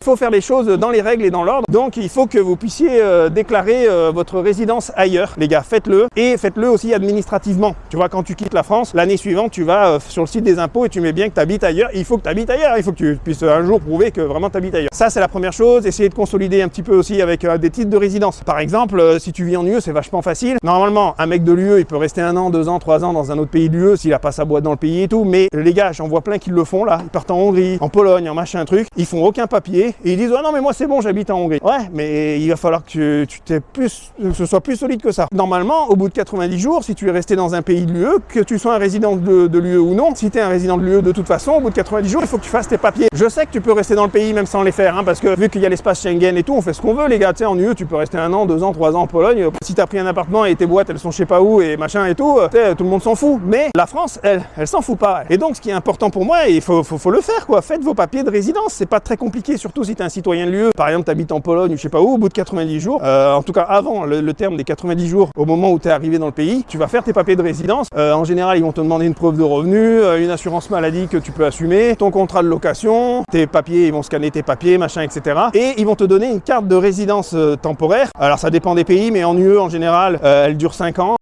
Il faut faire les choses dans les règles et dans l'ordre. Donc il faut que vous puissiez déclarer votre résidence ailleurs. Les gars, faites-le. Et faites-le aussi administrativement. Tu vois, quand tu quittes la France, l'année suivante, tu vas sur le site des impôts et tu mets bien que tu habites ailleurs. Il faut que tu habites ailleurs. Il faut que tu puisses un jour prouver que vraiment tu habites ailleurs. Ça, c'est la première chose. Essayez de consolider un petit peu aussi avec des titres de résidence. Par exemple, si tu vis en UE, c'est vachement facile. Normalement, un mec de l'UE, il peut rester 1 an, 2 ans, 3 ans dans un autre pays de l'UE s'il a pas sa boîte dans le pays et tout. Mais les gars, j'en vois plein qui le font là. Ils partent en Hongrie, en Pologne, en machin truc. Ils font aucun papier et ils disent ah non mais moi c'est bon, j'habite en Hongrie. Ouais, mais il va falloir que que ce soit plus solide que ça. Normalement, au bout de 90 jours, si tu es resté dans un pays de l'UE, que tu sois un résident de l'UE ou non, si tu es un résident de l'UE de toute façon, au bout de 90 jours, il faut que tu fasses tes papiers. Je sais que tu peux rester dans le pays même sans les faire, hein, parce que vu qu'il y a l'espace Schengen et tout, on fait ce qu'on veut les gars. Tu sais, en UE, tu peux rester 1 an, 2 ans, 3 ans en Pologne. Si tu as pris un appartement et tes boîtes, elles sont je sais pas où et machin et tout, tout le monde s'en fout. Mais la France, elle s'en fout pas. Et donc, ce qui est important pour moi, il faut le faire, quoi. Faites vos papiers de résidence. C'est pas très compliqué, surtout si tu es un citoyen de l'UE. Par exemple, tu habites en Pologne ou je sais pas où, au bout de 90 jours, en tout cas avant le terme des 90 jours, au moment où tu es arrivé dans le pays, tu vas faire tes papiers de résidence. En général, ils vont te demander une preuve de revenu, une assurance maladie que tu peux assumer, ton contrat de location, tes papiers, ils vont scanner tes papiers, machin, etc. Et ils vont te donner une carte de résidence temporaire. Alors ça dépend des pays, mais en UE, en général, elle dure 5 ans.